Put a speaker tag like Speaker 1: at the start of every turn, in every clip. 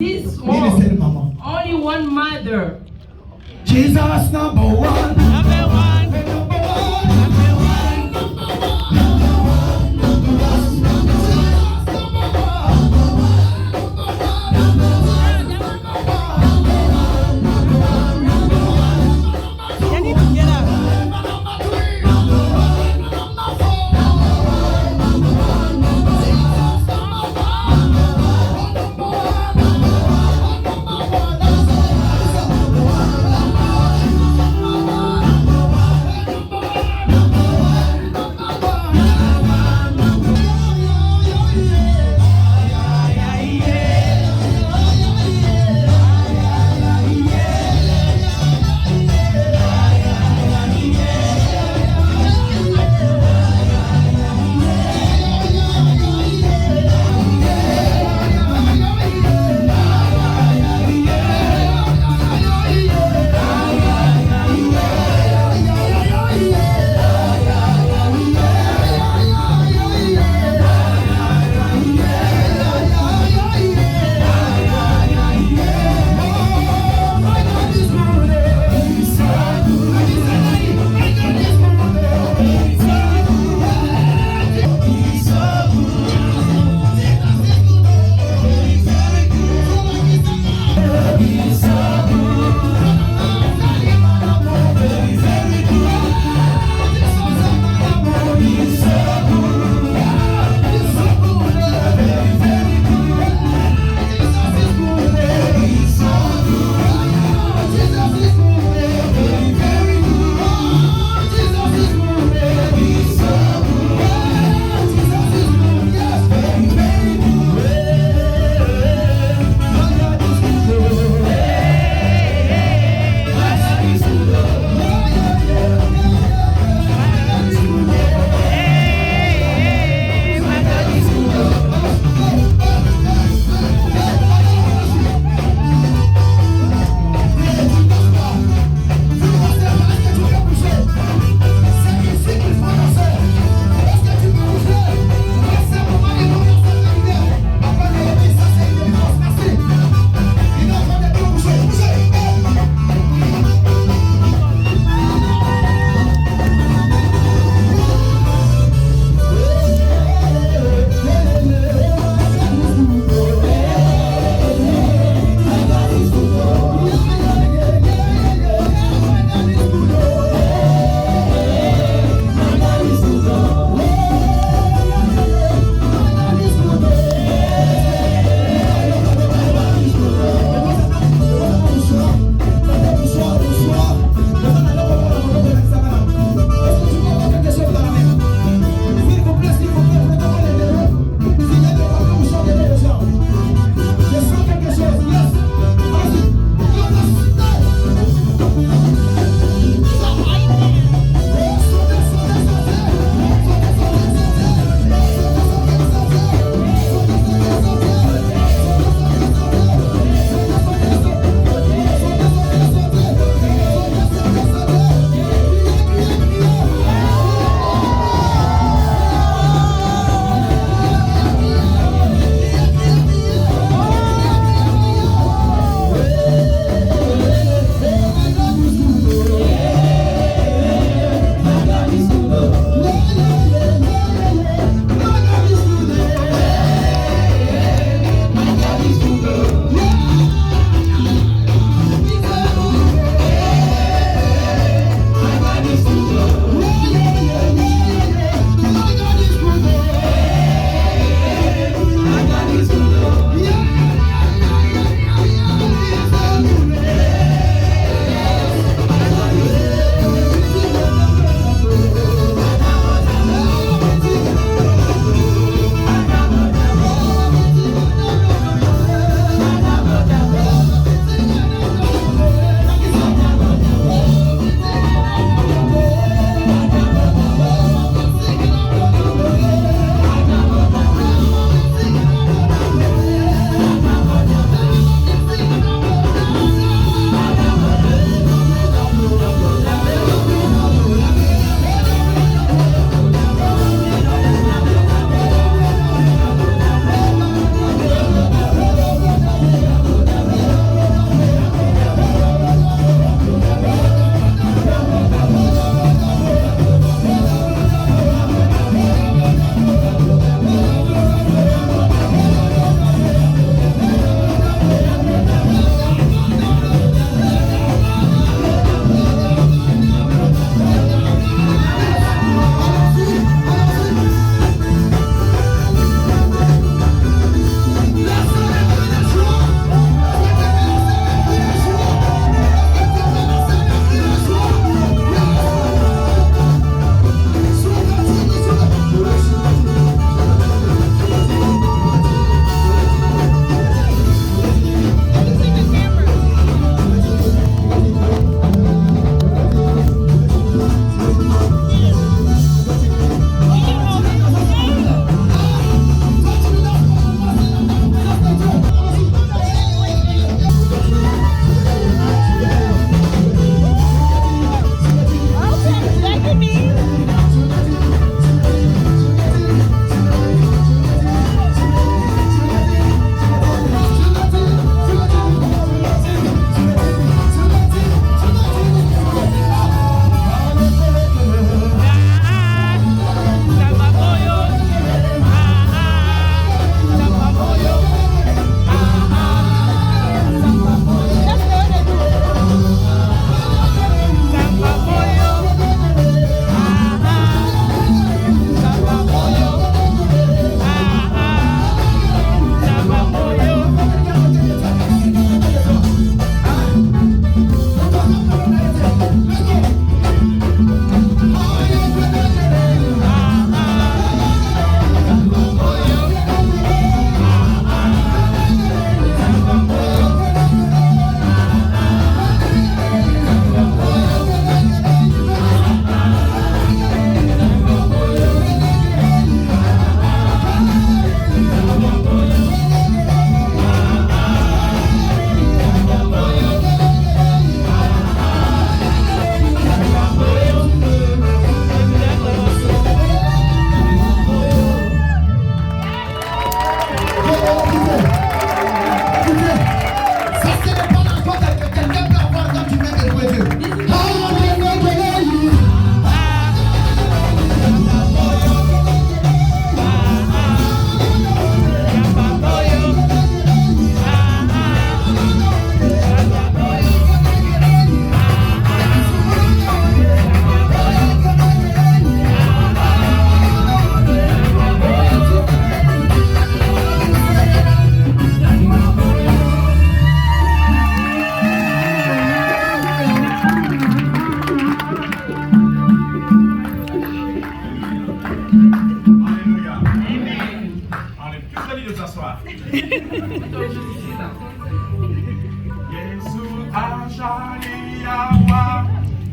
Speaker 1: This one, only one mother.
Speaker 2: Jesus number one.
Speaker 3: Number one.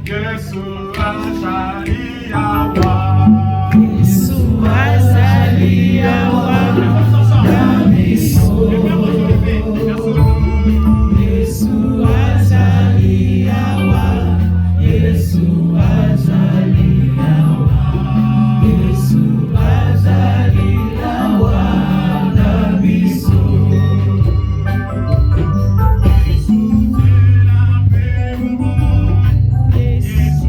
Speaker 3: Yesu azaliwa.
Speaker 1: Yesu azaliwa.
Speaker 3: Yesu azaliwa. Yesu azaliwa. Yesu azaliwa na biso. Yesu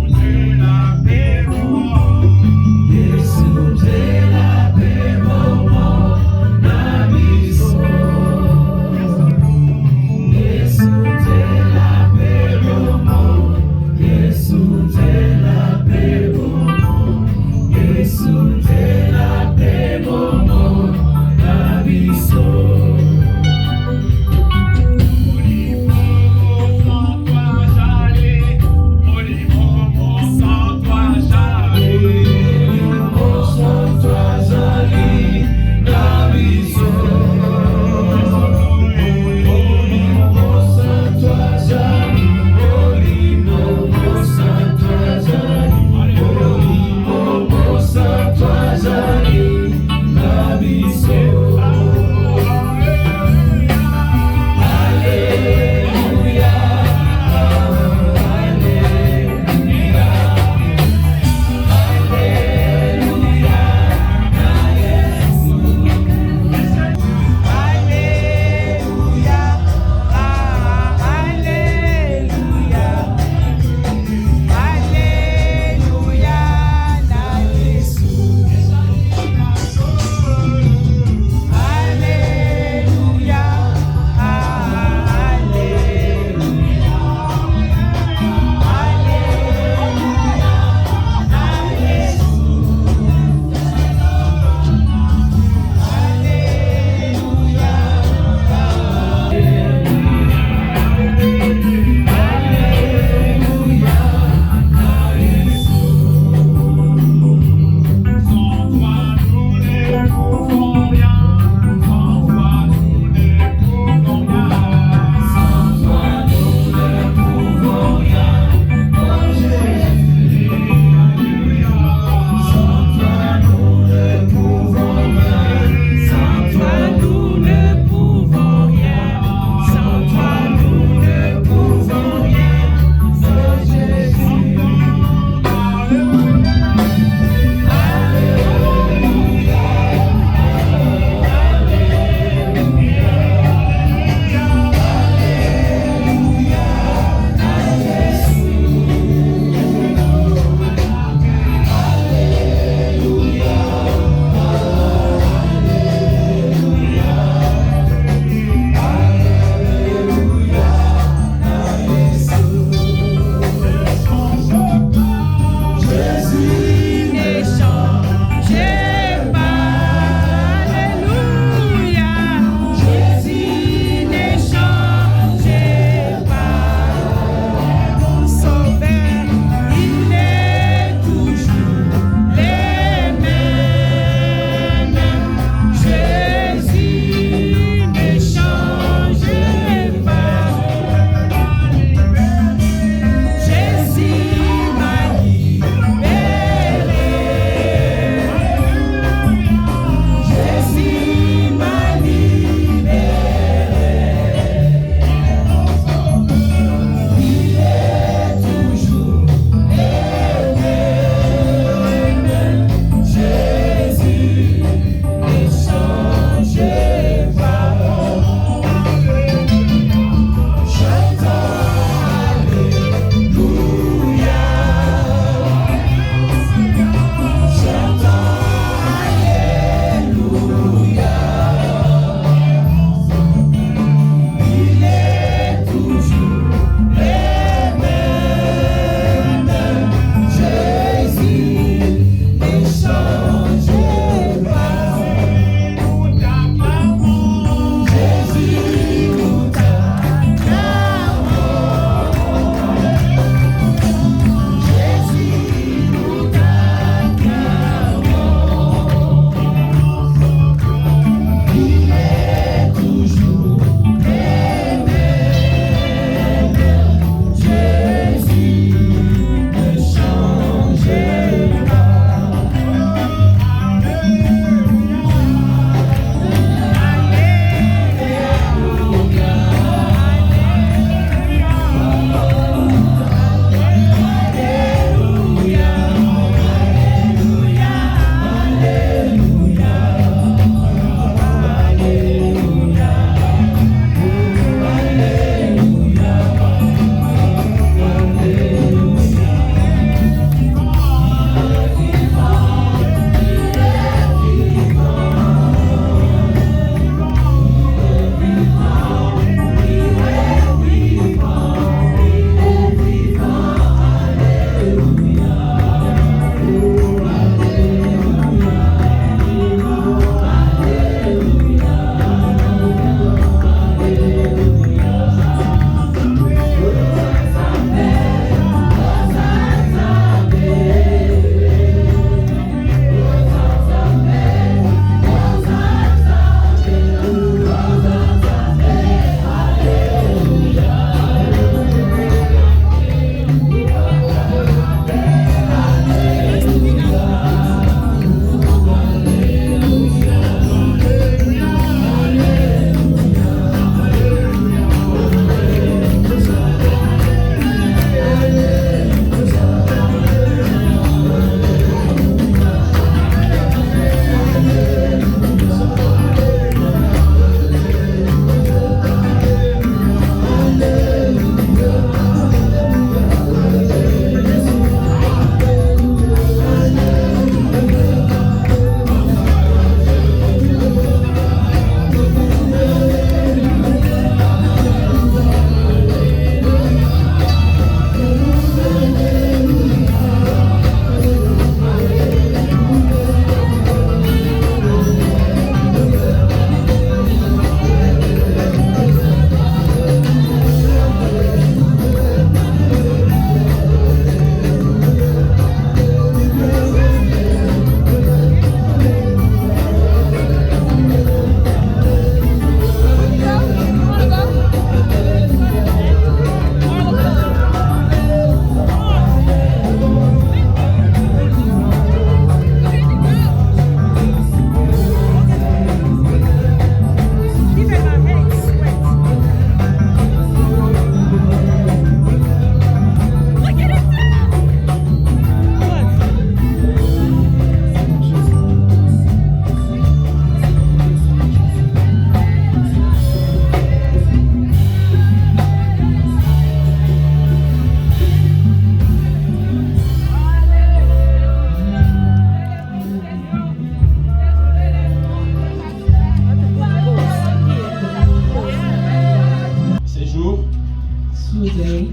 Speaker 1: today,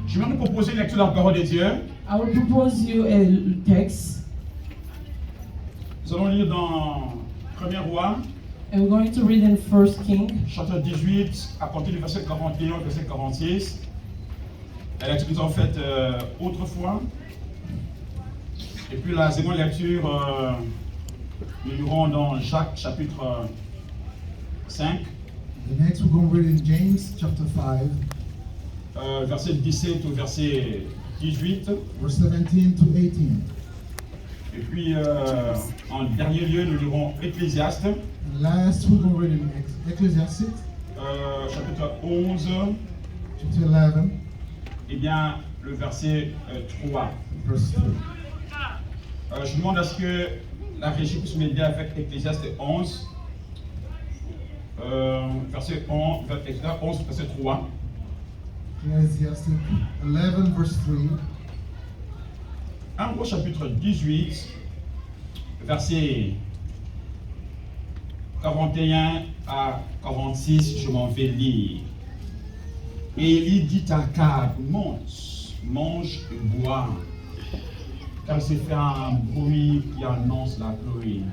Speaker 3: je vais vous proposer une lecture de la parole de Dieu.
Speaker 1: I will propose you a text,
Speaker 3: Nous allons lire dans 1er Roi,
Speaker 1: and we're going to read in 1 King,
Speaker 3: chapitre 18, à partir du verset 41 au verset 46. La lecture que nous avons faite autrefois. Et puis la seconde lecture, nous lirons dans Jacques chapitre 5,
Speaker 2: The next we're going to read in James chapter 5,
Speaker 3: verset 17 au verset 18.
Speaker 2: verse 17 to 18.
Speaker 3: Et puis en dernier lieu, nous lirons Ecclésiaste,
Speaker 2: And last we're going to read in Ecclesiastes
Speaker 3: chapitre 11,
Speaker 2: chapter 11,
Speaker 3: et bien le verset 3.
Speaker 2: verse 3.
Speaker 3: Je demande à ce que la régie puisse m'aider avec Ecclésiaste 11, verset 11, verset 3.
Speaker 2: Ecclesiastes 11, verse 3.
Speaker 3: 1 Roi chapitre 18, verset 41 à 46, je m'en vais lire. Et Élie dit à Akab, monte, mange et bois, car il s'est fait un bruit qui annonce la pluie.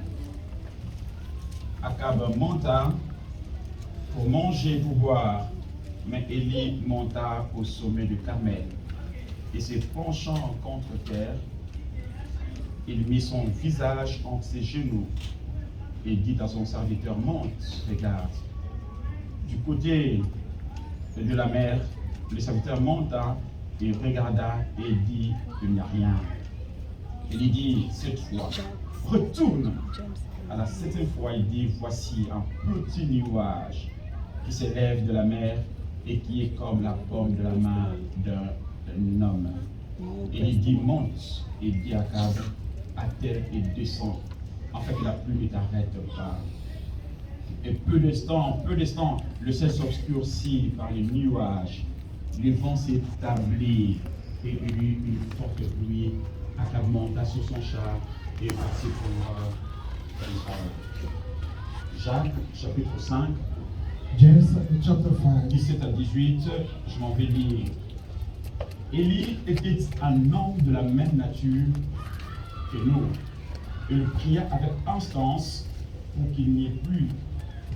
Speaker 3: Akab monta pour manger et pour boire, mais Élie monta au sommet du Carmel, et se penchant contre terre, il mit son visage entre ses genoux et dit à son serviteur, monte, regarde. Du côté de la mer, le serviteur monta et regarda et dit, il n'y a rien. Il dit cette fois, retourne. À la septième fois, il dit, voici un petit nuage qui s'élève de la mer et qui est comme la paume de la main d'un homme. Et il dit, monte, et dit à Akab, à terre et descend, afin que la pluie ne t'arrête pas. Et peu d'instants, le ciel s'obscurcit par les nuages, le vent s'établit et il y eut une forte pluie. Akab monta sur son char et partit pour Jacques, chapitre 5,
Speaker 2: James chapter 5,
Speaker 3: 17 à 18, je m'en vais lire. Élie était un homme de la même nature que nous. Il pria avec instance pour qu'il n'y ait plus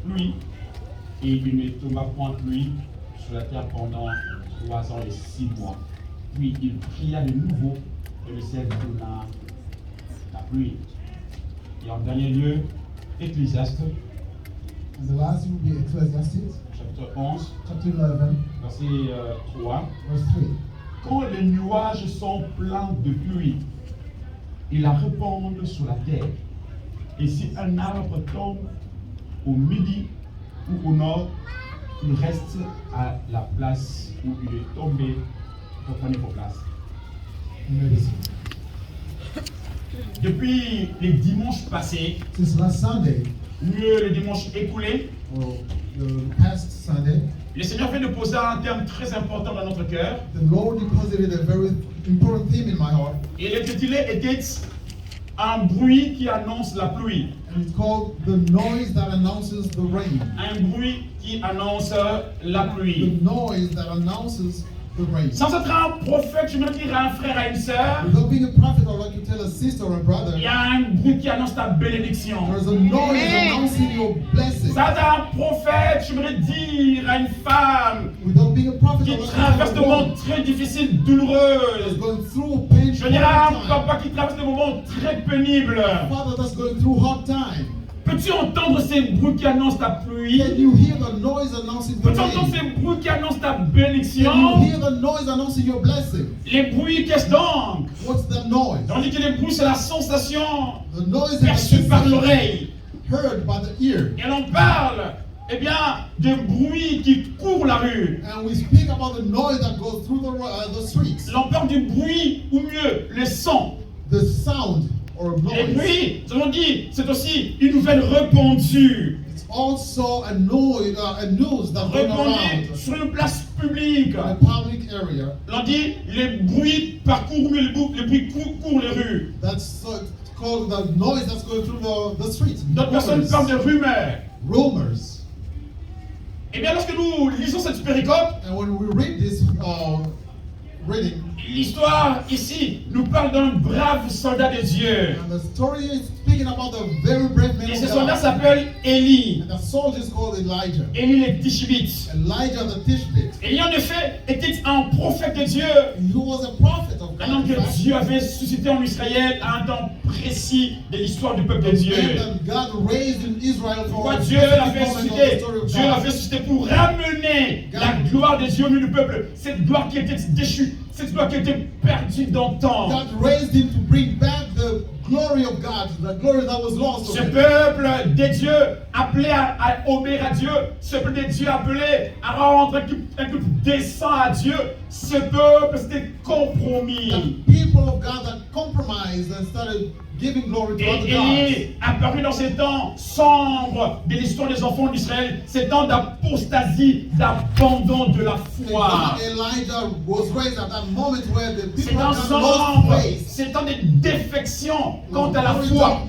Speaker 3: pluie, et il ne tomba point pluie sur la terre pendant 3 ans et 6 mois. Puis il pria de nouveau, et le ciel donna la pluie. Et en dernier lieu, Ecclésiaste,
Speaker 2: and the last will be Ecclesiastes
Speaker 3: chapitre 11,
Speaker 2: chapter 11,
Speaker 3: verset 3.
Speaker 2: verse 3.
Speaker 3: Quand les nuages sont pleins de pluie, ils la répandent sur la terre. Et si un arbre tombe au midi ou au nord, il reste à la place où il est tombé. Reprenez vos places. Depuis les dimanches passés,
Speaker 2: Since last Sunday,
Speaker 3: mieux le dimanche écoulé,
Speaker 2: or the past Sunday,
Speaker 3: le Seigneur vient de poser un terme très important dans notre cœur.
Speaker 2: the Lord deposited a very important theme in my heart,
Speaker 3: Et l'intitulé était un bruit qui annonce la pluie.
Speaker 2: and it's called the noise that announces the rain.
Speaker 3: Un bruit qui annonce la
Speaker 2: The
Speaker 3: pluie.
Speaker 2: noise that announces the rain.
Speaker 3: Sans être un prophète, je me dire à un frère, à une sœur,
Speaker 2: Without being a prophet, or like you tell a sister or a brother,
Speaker 3: il y a un bruit qui annonce ta bénédiction.
Speaker 2: there's a noise announcing your blessing.
Speaker 3: Sans être un prophète, je me dire à une femme
Speaker 2: Without being a prophet,
Speaker 3: qui
Speaker 2: or like
Speaker 3: traverse
Speaker 2: a
Speaker 3: des
Speaker 2: woman
Speaker 3: moments très difficiles,
Speaker 2: that's
Speaker 3: douloureux.
Speaker 2: going through a painful
Speaker 3: Je dirais à un
Speaker 2: time,
Speaker 3: papa qui traverse des moments très pénibles.
Speaker 2: a father that's going through hard time.
Speaker 3: Peux-tu entendre ces bruits qui annoncent ta pluie?
Speaker 2: Can you hear the noise announcing the
Speaker 3: Peux-tu entendre
Speaker 2: rain?
Speaker 3: ces bruits qui annoncent ta
Speaker 2: Can you
Speaker 3: bénédiction?
Speaker 2: hear the noise announcing your blessing?
Speaker 3: Les bruits, qu'est-ce donc?
Speaker 2: What's that noise?
Speaker 3: On dit que les bruits, c'est la sensation
Speaker 2: The noise
Speaker 3: perçue par
Speaker 2: is
Speaker 3: l'oreille.
Speaker 2: heard by the ear.
Speaker 3: Et l'on parle, eh bien, de bruit qui court la rue.
Speaker 2: And we speak about the noise that goes through the streets.
Speaker 3: L'on parle du bruit, ou mieux, le son.
Speaker 2: The sound or
Speaker 3: Les
Speaker 2: noise.
Speaker 3: bruits, selon dit, c'est aussi une nouvelle répandue.
Speaker 2: It's also a noise, a news that's going
Speaker 3: Répandue
Speaker 2: around
Speaker 3: sur une place publique.
Speaker 2: in a public area.
Speaker 3: L'on dit, les bruits parcourent, mais les bruits courent les rues.
Speaker 2: That's called the noise that's going through the streets.
Speaker 3: D'autres personnes parlent de rumeurs.
Speaker 2: Rumors.
Speaker 3: Eh bien, lorsque nous lisons cette péricope,
Speaker 2: And when we read this reading,
Speaker 3: l'histoire ici nous parle d'un brave soldat de Dieu.
Speaker 2: and the story is speaking about the very brave man
Speaker 3: Et
Speaker 2: of
Speaker 3: ce soldat
Speaker 2: God.
Speaker 3: s'appelle Élie.
Speaker 2: And the soldier is called Elijah.
Speaker 3: Élie le Tishbite.
Speaker 2: Elijah the Tishbite.
Speaker 3: Élie en effet était un prophète de Dieu.
Speaker 2: He was a prophet of
Speaker 3: Un homme
Speaker 2: God.
Speaker 3: que Dieu avait suscité en Israël à un temps précis de l'histoire du peuple de Dieu.
Speaker 2: Man that God raised in Israel for
Speaker 3: Pourquoi
Speaker 2: a
Speaker 3: Dieu
Speaker 2: specific
Speaker 3: l'avait
Speaker 2: moment of the
Speaker 3: suscité?
Speaker 2: story of
Speaker 3: Dieu
Speaker 2: God.
Speaker 3: l'avait suscité pour ramener la gloire de Dieu au milieu du peuple. Cette gloire qui était déchue, cette gloire qui était perdue d'antan.
Speaker 2: God raised him to bring back the glory of God, the glory that was lost.
Speaker 3: Ce
Speaker 2: of him.
Speaker 3: peuple de Dieu appelé à obéir à Dieu, ce peuple de Dieu appelé à rendre un culte décent à Dieu, ce peuple s'était compromis.
Speaker 2: The people of God that compromised and started giving glory to
Speaker 3: Et
Speaker 2: other gods.
Speaker 3: Élie apparu dans ces temps sombres de l'histoire des enfants d'Israël, ces temps d'apostasie, d'abandon de la foi.
Speaker 2: God, Elijah was raised at that moment where the
Speaker 3: C'est
Speaker 2: people
Speaker 3: un
Speaker 2: of God lost
Speaker 3: sombre,
Speaker 2: faith.
Speaker 3: c'est un de défection quant à la foi,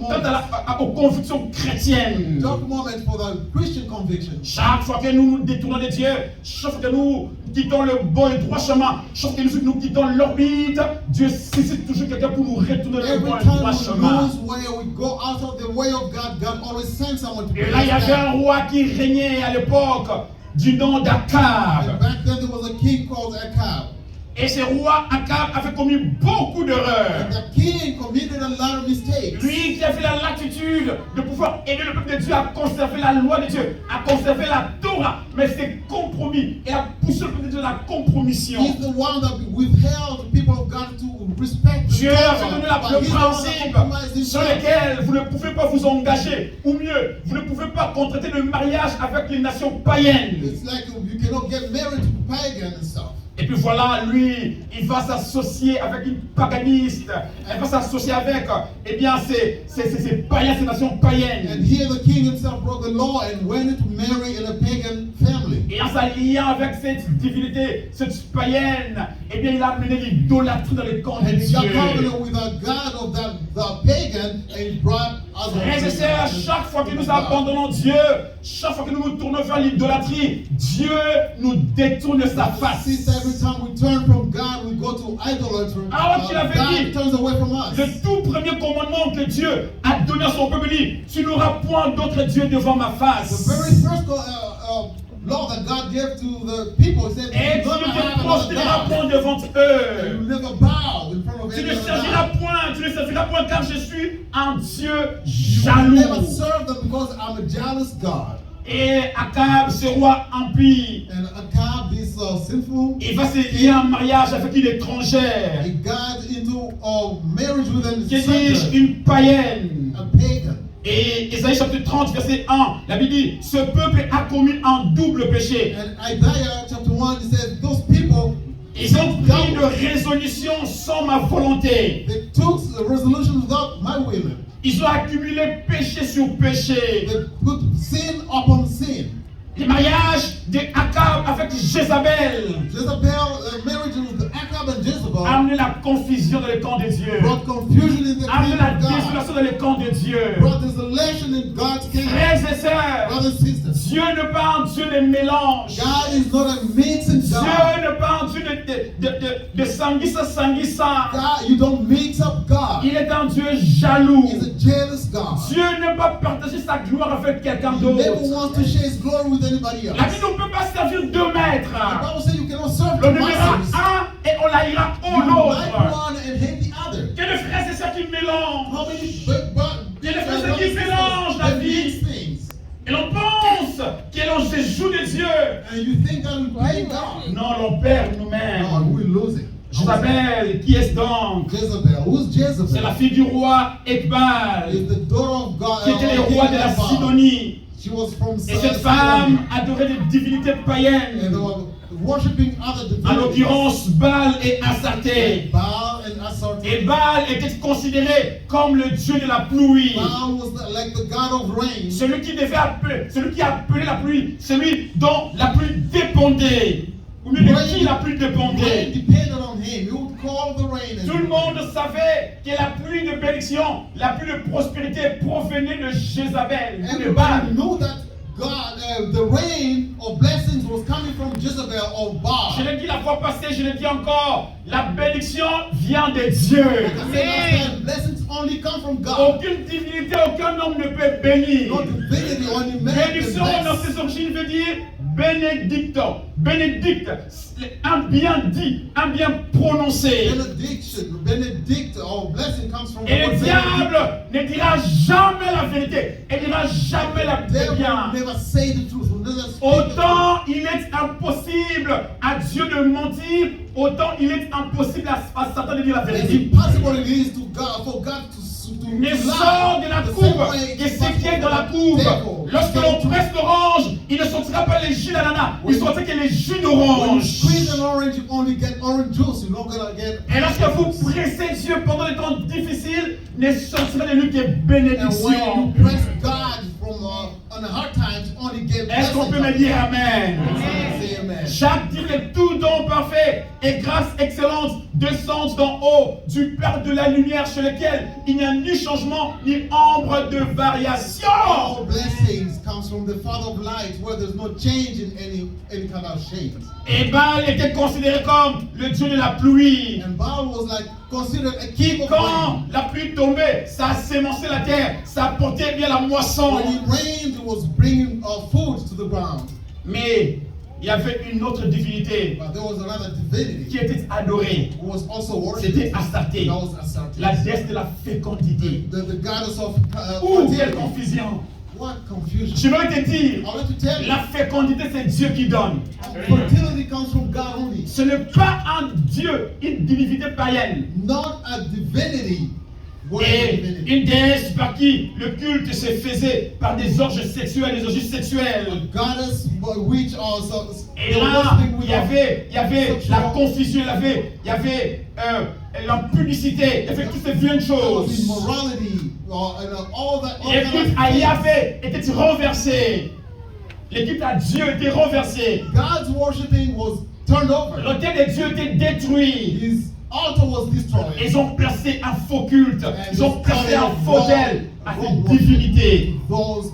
Speaker 3: quant aux convictions chrétiennes.
Speaker 2: Dark moment for the Christian conviction.
Speaker 3: Chaque fois que nous nous détournons de Dieu, chaque fois que nous quittons le bon et droit chemin, chaque fois que nous quittons l'orbite, Dieu suscite toujours quelqu'un pour nous retourner le
Speaker 2: Every
Speaker 3: bon et
Speaker 2: time
Speaker 3: droit
Speaker 2: we
Speaker 3: chemin.
Speaker 2: lose where we go out of the way of God, God always sends someone to
Speaker 3: Et
Speaker 2: bring
Speaker 3: là, il y
Speaker 2: us
Speaker 3: avait
Speaker 2: back.
Speaker 3: un roi qui régnait à l'époque du nom
Speaker 2: And
Speaker 3: d'Akab.
Speaker 2: back then there was a king called Ahab.
Speaker 3: Et ce roi Akab avait commis beaucoup d'erreurs.
Speaker 2: And the king committed a lot of mistakes.
Speaker 3: Lui qui avait la latitude de pouvoir aider le peuple de Dieu à conserver la loi de Dieu, à conserver la Torah, mais c'est compromis et a poussé le peuple de Dieu à la compromission.
Speaker 2: He's the one that withheld the people of God to respect the
Speaker 3: Dieu
Speaker 2: Torah,
Speaker 3: avait donné
Speaker 2: but
Speaker 3: le
Speaker 2: he's the one that
Speaker 3: principe
Speaker 2: compromised
Speaker 3: sur
Speaker 2: himself.
Speaker 3: lequel vous ne pouvez pas vous engager, ou mieux, vous ne pouvez pas contracter le mariage avec les nations païennes.
Speaker 2: It's like you cannot get married to pagan and stuff.
Speaker 3: Et puis voilà, lui, il va s'associer avec une paganiste. Elle va s'associer avec, eh bien, ces païens, ces nations
Speaker 2: And
Speaker 3: païennes.
Speaker 2: here the king himself broke the law and went to marry in a pagan family.
Speaker 3: Et en s'alliant avec cette divinité, cette païenne, eh bien, il a amené l'idolâtrie dans les camps de
Speaker 2: And he
Speaker 3: Dieu.
Speaker 2: got covenant with a god of the pagan and he brought other
Speaker 3: Frères et sœurs, chaque fois que nous abandonnons Dieu, chaque fois que nous nous tournons vers l'idolâtrie, Dieu nous détourne sa face.
Speaker 2: Since every time we turn from God, we go to idolatry.
Speaker 3: Alors qu'il avait dit,
Speaker 2: God turns away from us.
Speaker 3: le tout premier commandement que Dieu a donné à son peuple dit, tu n'auras point d'autre Dieu devant ma
Speaker 2: The
Speaker 3: face.
Speaker 2: very first law that God gave to the people, he said,
Speaker 3: Et
Speaker 2: "You
Speaker 3: tu
Speaker 2: never
Speaker 3: ne te
Speaker 2: have another
Speaker 3: prosterneras
Speaker 2: God.
Speaker 3: point devant
Speaker 2: You
Speaker 3: eux.
Speaker 2: never bow in front of
Speaker 3: Tu
Speaker 2: any
Speaker 3: ne
Speaker 2: other
Speaker 3: serviras
Speaker 2: God.
Speaker 3: point, tu ne serviras point car je suis un Dieu
Speaker 2: You never
Speaker 3: jaloux.
Speaker 2: serve them because I'm a jealous God."
Speaker 3: Et Akab, ce roi impie,
Speaker 2: And Ahab, this sinful,
Speaker 3: il va se lier en mariage avec une étrangère,
Speaker 2: he got into marriage with an
Speaker 3: qui dis
Speaker 2: stranger,
Speaker 3: une païenne.
Speaker 2: a pagan.
Speaker 3: Et Isaïe chapitre 30, verset 1, la Bible dit, ce peuple a commis un double péché.
Speaker 2: And Isaiah chapter 1, he said, those people,
Speaker 3: Ils ont pris une résolution sans ma volonté.
Speaker 2: they took a resolution without my will.
Speaker 3: Ils ont accumulé péché sur péché.
Speaker 2: They put sin upon sin.
Speaker 3: Le mariage de Akab avec Jézabel
Speaker 2: Jezebel, marriage with Ahab and
Speaker 3: a
Speaker 2: Jezebel,
Speaker 3: amené la confusion dans le camp de Dieu.
Speaker 2: brought confusion in the
Speaker 3: A amené la
Speaker 2: kingdom of God,
Speaker 3: désolation dans le camp de Dieu.
Speaker 2: brought desolation in God's kingdom.
Speaker 3: Frères et sœurs,
Speaker 2: Brothers and sisters,
Speaker 3: Dieu n'est pas un Dieu de mélange.
Speaker 2: God is not a mixing
Speaker 3: Dieu
Speaker 2: God.
Speaker 3: n'est pas un Dieu de sanguissa.
Speaker 2: God, you don't mix up God.
Speaker 3: Il est un Dieu jaloux.
Speaker 2: He's a jealous God.
Speaker 3: Dieu ne va partager sa gloire avec quelqu'un
Speaker 2: He never
Speaker 3: d'autre.
Speaker 2: wants to share his glory with anybody else.
Speaker 3: La vie ne peut pas servir deux maîtres.
Speaker 2: The Bible says you cannot serve
Speaker 3: On
Speaker 2: two
Speaker 3: aimera
Speaker 2: masters.
Speaker 3: un et on haïra
Speaker 2: You like
Speaker 3: l'autre.
Speaker 2: one and hate the other.
Speaker 3: Il y a des frères et sœurs qui mélangent.
Speaker 2: How many
Speaker 3: Il y a des frères qui mélangent la vie.
Speaker 2: things?
Speaker 3: Et l'on pense que l'on se joue de Dieu.
Speaker 2: And you think that will play God.
Speaker 3: Non, l'on perd nous-mêmes.
Speaker 2: No, we lose it.
Speaker 3: Jézabel, qui est-ce donc?
Speaker 2: Jezebel. Who's
Speaker 3: C'est
Speaker 2: Jezebel?
Speaker 3: la fille du roi Ekbal,
Speaker 2: Is the daughter of God.
Speaker 3: qui était le
Speaker 2: King
Speaker 3: roi de la
Speaker 2: Ahab.
Speaker 3: Sidonie.
Speaker 2: She was from
Speaker 3: Et cette femme adorait des divinités
Speaker 2: And they
Speaker 3: païennes,
Speaker 2: were worshiping other
Speaker 3: en
Speaker 2: divinities.
Speaker 3: l'occurrence Baal et Astarté.
Speaker 2: Baal and Astarté.
Speaker 3: Et Baal était considéré comme le dieu de la pluie.
Speaker 2: Baal was like the god of rain.
Speaker 3: Celui qui devait appeler, celui qui appelait la pluie, celui dont la pluie dépendait. Ou mieux de qui la pluie
Speaker 2: Rain
Speaker 3: dépendait.
Speaker 2: depended on him. He would call the rain. and-
Speaker 3: Tout le monde savait que la pluie de bénédiction, la pluie de prospérité provenait de Jézabel, ou de Baal.
Speaker 2: Everybody knew that the rain of blessings was coming from Jezebel or Baal.
Speaker 3: Je l'ai dit la fois passée, je le dis encore, la bénédiction vient de Dieu.
Speaker 2: Like I said last time, blessings only come from God.
Speaker 3: Aucune divinité, aucun homme ne peut bénir.
Speaker 2: Not divinity or any man can
Speaker 3: Bénédiction dans
Speaker 2: bless.
Speaker 3: ses origines veut dire bénédicton. Bénédicte, un bien dit, un bien prononcé.
Speaker 2: Benedict or blessing comes from
Speaker 3: Et le
Speaker 2: God.
Speaker 3: diable ne dira jamais la vérité. Il ne dira jamais la
Speaker 2: They will
Speaker 3: bien.
Speaker 2: never say the truth. Will never speak the truth.
Speaker 3: Autant il est impossible à Dieu de mentir, autant il est impossible à Satan de dire la
Speaker 2: As
Speaker 3: vérité.
Speaker 2: impossible it is to God for God to
Speaker 3: Mais
Speaker 2: lie.
Speaker 3: sort de la
Speaker 2: The
Speaker 3: coupe,
Speaker 2: same way
Speaker 3: et
Speaker 2: it's
Speaker 3: ce qui est dans la coupe.
Speaker 2: impossible.
Speaker 3: Lorsque l'on presse l'orange, il ne sortira pas les jus d'ananas, il sortira que les jus
Speaker 2: When you
Speaker 3: d'orange.
Speaker 2: squeeze an orange, you only get orange juice. You're not gonna get.
Speaker 3: Et lorsque vous pressez Dieu pendant les temps difficiles, ne sortira de lui que
Speaker 2: And when
Speaker 3: bénédiction.
Speaker 2: you press God from on the hard times, you only get
Speaker 3: Est-ce qu'on peut me
Speaker 2: blessings.
Speaker 3: dire Amen?
Speaker 2: Say amen.
Speaker 3: Chaque dit que tout don parfait et grâce excellente descendent d'en haut du Père de la lumière sur lequel il n'y a ni changement ni ombre de variation.
Speaker 2: All blessings comes from the Father of lights, where there's no change in any kind of shape.
Speaker 3: Et Baal était considéré comme le dieu de la pluie.
Speaker 2: And Baal was like considered a king of
Speaker 3: Quand
Speaker 2: rain.
Speaker 3: la pluie tombait, ça sémençait la terre, ça apportait bien la moisson.
Speaker 2: When it rained, it was bringing food to the ground.
Speaker 3: Mais il y avait une autre divinité
Speaker 2: But there was another
Speaker 3: qui
Speaker 2: divinity
Speaker 3: était adorée.
Speaker 2: who was also worshipped.
Speaker 3: C'était Astarté,
Speaker 2: That was Astartes.
Speaker 3: la déesse de la fécondité.
Speaker 2: The goddess of
Speaker 3: Ouh, quelle
Speaker 2: fertility.
Speaker 3: confusion!
Speaker 2: What confusion.
Speaker 3: Je veux te dire,
Speaker 2: I want to tell you,
Speaker 3: la fécondité c'est Dieu qui donne.
Speaker 2: fertility comes from God only,
Speaker 3: Ce n'est pas un Dieu, une divinité païenne.
Speaker 2: not a divinity. What is
Speaker 3: Et
Speaker 2: divinity?
Speaker 3: une déesse par qui le culte se faisait par des orgies sexuelles, des orgies sexuelles.
Speaker 2: Goddess, which also
Speaker 3: Et là, il y avait la confusion, il y avait l'impudicité, il y avait toutes ces vilaines choses.
Speaker 2: immorality, all that. All
Speaker 3: Le
Speaker 2: kind
Speaker 3: culte
Speaker 2: of
Speaker 3: à
Speaker 2: things.
Speaker 3: Yahvé était renversé. Le culte à Dieu était renversé.
Speaker 2: God's worshiping was turned over.
Speaker 3: L'autel de Dieu était détruit.
Speaker 2: His altar was destroyed.
Speaker 3: Ils ont placé un faux culte. Ils ont placé un faux autel à cette divinité.
Speaker 2: Those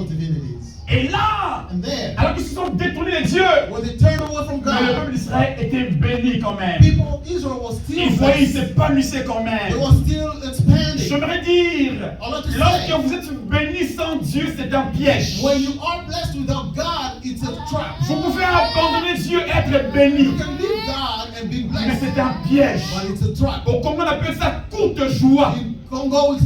Speaker 2: divinities.
Speaker 3: Et là,
Speaker 2: And then,
Speaker 3: alors qu'ils se sont détournés de Dieu,
Speaker 2: when they turned away from
Speaker 3: mais le
Speaker 2: God,
Speaker 3: peuple d'Israël était béni quand même.
Speaker 2: people of Israel was
Speaker 3: Ils
Speaker 2: still
Speaker 3: voyaient, ils
Speaker 2: blessed.
Speaker 3: s'épanouissaient quand même.
Speaker 2: They were still expanding.
Speaker 3: J'aimerais dire,
Speaker 2: I want to say,
Speaker 3: lorsque vous êtes béni sans Dieu, c'est un piège.
Speaker 2: when you are blessed without God, it's a trap.
Speaker 3: Vous pouvez abandonner Dieu et être béni,
Speaker 2: You can leave God and be
Speaker 3: mais
Speaker 2: blessed,
Speaker 3: c'est un piège.
Speaker 2: but it's a trap.
Speaker 3: Au Congo, on appelle ça courte joie.
Speaker 2: In Congo, it's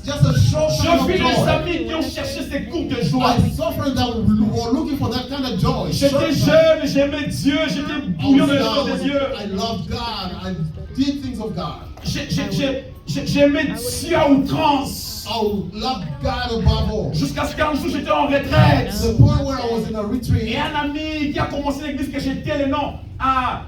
Speaker 2: just a short
Speaker 3: Je
Speaker 2: time of
Speaker 3: vis des
Speaker 2: joy.
Speaker 3: amis qui ont cherché ces courtes joies.
Speaker 2: I suffer that were looking for that kind of joy.
Speaker 3: J'étais
Speaker 2: Short time.
Speaker 3: jeune, j'aimais Dieu, j'étais
Speaker 2: I
Speaker 3: bouillon
Speaker 2: was
Speaker 3: de choses
Speaker 2: young,
Speaker 3: de Dieu.
Speaker 2: I loved God. I did things of God.
Speaker 3: J'aimais Dieu à outrance.
Speaker 2: I loved God above all.
Speaker 3: Jusqu'à ce qu'un jour j'étais en retraite.
Speaker 2: To the point where I was in a
Speaker 3: Et
Speaker 2: retreat,
Speaker 3: un ami qui a commencé l'église, que j'étais le nom à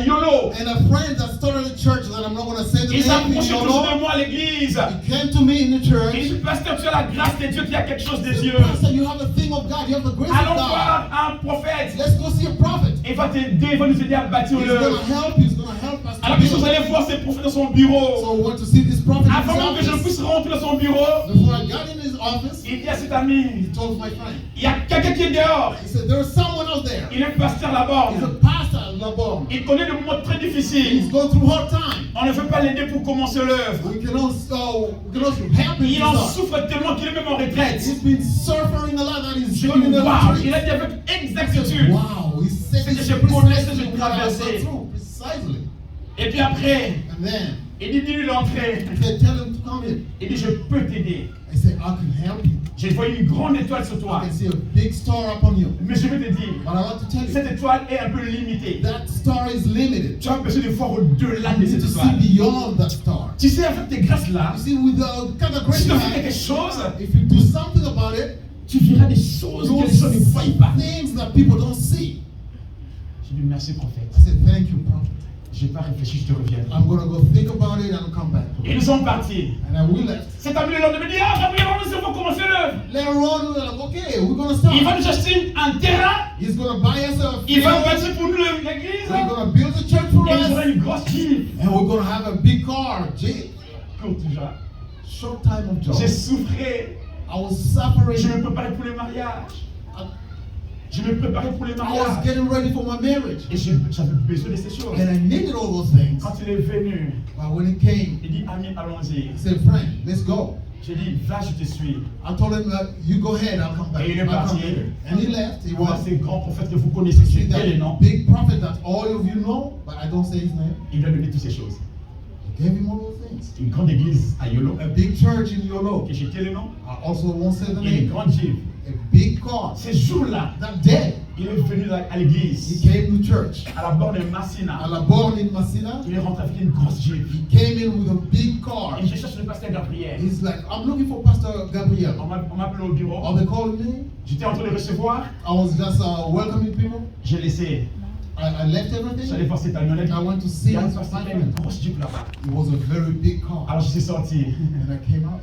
Speaker 3: Yolo.
Speaker 2: and a friend that started a church that I'm not going to say the
Speaker 3: Il
Speaker 2: name.
Speaker 3: s'approchait
Speaker 2: You
Speaker 3: toujours de
Speaker 2: know,
Speaker 3: moi à l'église.
Speaker 2: he came to me in the
Speaker 3: Il
Speaker 2: church.
Speaker 3: dit, pasteur, tu as la grâce de Dieu, tu as quelque chose de Dieu.
Speaker 2: Pastor, you have the thing of God. You have the grace of
Speaker 3: Allons
Speaker 2: God.
Speaker 3: voir un prophète.
Speaker 2: Let's go see a prophet.
Speaker 3: Il va t'aider, il va nous aider à bâtir
Speaker 2: He's
Speaker 3: le.
Speaker 2: going to help. He's going to help us.
Speaker 3: Alors
Speaker 2: to
Speaker 3: que vous
Speaker 2: build.
Speaker 3: allez voir ces prophètes dans son bureau.
Speaker 2: So we want to see this prophet in
Speaker 3: Avant même que
Speaker 2: his
Speaker 3: je
Speaker 2: office.
Speaker 3: puisse rentrer dans son bureau,
Speaker 2: Before I got in his office,
Speaker 3: il dit à cet ami,
Speaker 2: he told my friend.
Speaker 3: il y a quelqu'un qui est dehors.
Speaker 2: He said, there's someone out there.
Speaker 3: Il est pasteur là-bas.
Speaker 2: He's a pastor at Labor.
Speaker 3: Il connaît des moments très
Speaker 2: He's
Speaker 3: difficiles.
Speaker 2: going through hard time.
Speaker 3: On ne veut pas l'aider pour commencer l'œuvre.
Speaker 2: We can also help him.
Speaker 3: Il en
Speaker 2: to start.
Speaker 3: souffre tellement qu'il est même en retraite.
Speaker 2: He's been suffering a lot that he's
Speaker 3: Je
Speaker 2: going
Speaker 3: dis,
Speaker 2: in the
Speaker 3: waouh,
Speaker 2: retreat.
Speaker 3: il a dit avec
Speaker 2: I said,
Speaker 3: exactitude.
Speaker 2: wow, he said
Speaker 3: C'est que
Speaker 2: this
Speaker 3: je connais ce que
Speaker 2: precisely
Speaker 3: j'ai
Speaker 2: what I
Speaker 3: traversé.
Speaker 2: went through. Precisely.
Speaker 3: Et puis après,
Speaker 2: And then
Speaker 3: il dit, dis-lui d'entrer.
Speaker 2: he said, tell him to come in.
Speaker 3: Il dit, je peux t'aider.
Speaker 2: I said, I can help you.
Speaker 3: J'ai voyé une grande étoile sur
Speaker 2: I
Speaker 3: toi.
Speaker 2: can see a big star upon you.
Speaker 3: Mais je vais te dire,
Speaker 2: But I want to tell you,
Speaker 3: cette étoile est un peu limitée.
Speaker 2: that star is limited.
Speaker 3: Tu as besoin de voir au-delà
Speaker 2: You
Speaker 3: de
Speaker 2: need
Speaker 3: cette
Speaker 2: to see
Speaker 3: étoile.
Speaker 2: beyond that star.
Speaker 3: Tu sais, avec tes grâces-là,
Speaker 2: You see, with the kind of grace
Speaker 3: si tu
Speaker 2: you
Speaker 3: fais
Speaker 2: have,
Speaker 3: quelque chose,
Speaker 2: if you do something about it,
Speaker 3: tu verras des choses
Speaker 2: you
Speaker 3: que
Speaker 2: will
Speaker 3: les gens ne voient
Speaker 2: see
Speaker 3: pas.
Speaker 2: things that people don't see.
Speaker 3: J'ai dit, merci prophète.
Speaker 2: I said, thank you, prophet.
Speaker 3: Je n'ai pas réfléchi, je te reviendrai.
Speaker 2: I'm going to go think about it and come back.
Speaker 3: Et nous sommes partis.
Speaker 2: And then we left.
Speaker 3: Cet ami le lendemain me dit, ah, Gabriel, on va commencer l'œuvre.
Speaker 2: Later on, we were like, okay, we're going to start.
Speaker 3: Il va nous acheter un terrain.
Speaker 2: He's going to buy us a
Speaker 3: Il va
Speaker 2: field.
Speaker 3: bâtir pour nous l'église.
Speaker 2: We're going to build a church for
Speaker 3: Et nous aurons
Speaker 2: us.
Speaker 3: une grosse Jeep.
Speaker 2: And we're going to have a big car, Jeep.
Speaker 3: Courte joie.
Speaker 2: Short time of
Speaker 3: J'ai
Speaker 2: joy.
Speaker 3: souffré.
Speaker 2: I was suffering.
Speaker 3: Je me préparais pour le mariage.
Speaker 2: I,
Speaker 3: Je me préparais pour le
Speaker 2: I was
Speaker 3: mariage.
Speaker 2: getting ready for my marriage.
Speaker 3: Et j'avais besoin de ces choses.
Speaker 2: And I needed all those things.
Speaker 3: Quand il est venu,
Speaker 2: But when it came,
Speaker 3: il dit, ami, allons-y.
Speaker 2: he said, friend, let's go.
Speaker 3: J'ai dit, va, je te suis.
Speaker 2: I told him, you go ahead, I'll come back.
Speaker 3: Et il est
Speaker 2: I'll come
Speaker 3: parti.
Speaker 2: later. And he left. He
Speaker 3: Voilà
Speaker 2: went.
Speaker 3: ces grands prophètes que vous connaissez,
Speaker 2: See
Speaker 3: j'ai
Speaker 2: that
Speaker 3: les noms.
Speaker 2: big prophet that all of you know, but I don't say his name.
Speaker 3: Il lui a donné toutes ces choses.
Speaker 2: He gave him all those things.
Speaker 3: Une grande église à Yolo,
Speaker 2: A big church in Yolo.
Speaker 3: que j'ai le nom,
Speaker 2: I also won't say the
Speaker 3: et une
Speaker 2: name.
Speaker 3: grande Jeep.
Speaker 2: A big car.
Speaker 3: Ces jours-là,
Speaker 2: That day,
Speaker 3: il est venu à
Speaker 2: he
Speaker 3: l'église,
Speaker 2: came to church.
Speaker 3: à la borne de
Speaker 2: I
Speaker 3: Massina.
Speaker 2: was born in Massina.
Speaker 3: Il est rentré avec une grosse Jeep.
Speaker 2: He came in with a big car.
Speaker 3: Et je cherche le pasteur Gabriel.
Speaker 2: He's like, I'm looking for Pastor Gabriel.
Speaker 3: On m'a appelé au bureau.
Speaker 2: Are they calling me?
Speaker 3: J'étais en train de recevoir.
Speaker 2: I was just welcoming people.
Speaker 3: J'ai laissé.
Speaker 2: I left
Speaker 3: J'allais
Speaker 2: everything.
Speaker 3: voir cette camionnette.
Speaker 2: I went to
Speaker 3: Il
Speaker 2: see
Speaker 3: y a
Speaker 2: his
Speaker 3: un pasteur qui a une
Speaker 2: friend.
Speaker 3: grosse Jeep là-bas.
Speaker 2: It was a very big car.
Speaker 3: Alors je suis sorti.
Speaker 2: And I came out.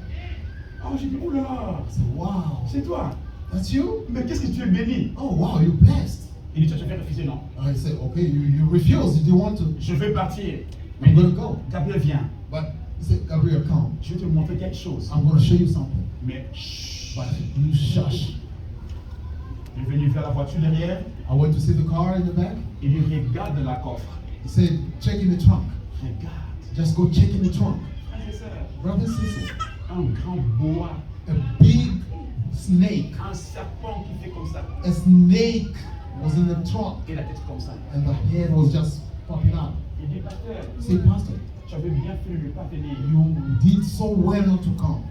Speaker 3: Oh, j'ai dit, oula,
Speaker 2: I said, wow,
Speaker 3: c'est toi.
Speaker 2: that's you?
Speaker 3: Mais qu'est-ce que tu es béni?
Speaker 2: Oh, wow, you're blessed.
Speaker 3: Il dit, tu vas refuser, non?
Speaker 2: I said, okay, you refused. You didn't want to.
Speaker 3: Je vais partir.
Speaker 2: I'm going to go.
Speaker 3: Gabriel, viens.
Speaker 2: But he said, Gabriel, come.
Speaker 3: Je vais te montrer quelque chose.
Speaker 2: I'm going to show you something.
Speaker 3: Mais chut.
Speaker 2: But you shush.
Speaker 3: Il est venu vers la voiture derrière.
Speaker 2: I went to see the car in the back.
Speaker 3: Il lui regarde dans la coffre.
Speaker 2: He said, check in the trunk.
Speaker 3: Regarde.
Speaker 2: Just go check in the trunk.
Speaker 3: Frères et sœurs,
Speaker 2: Brother and sister,
Speaker 3: un grand boa.
Speaker 2: a big snake.
Speaker 3: Un serpent qui fait comme ça.
Speaker 2: A snake was in the trunk.
Speaker 3: Et la tête comme ça.
Speaker 2: And the head was just popping out.
Speaker 3: Il dit, pasteur,
Speaker 2: Say, Pastor,
Speaker 3: tu avais bien fait de ne pas venir.
Speaker 2: you did so well not to come.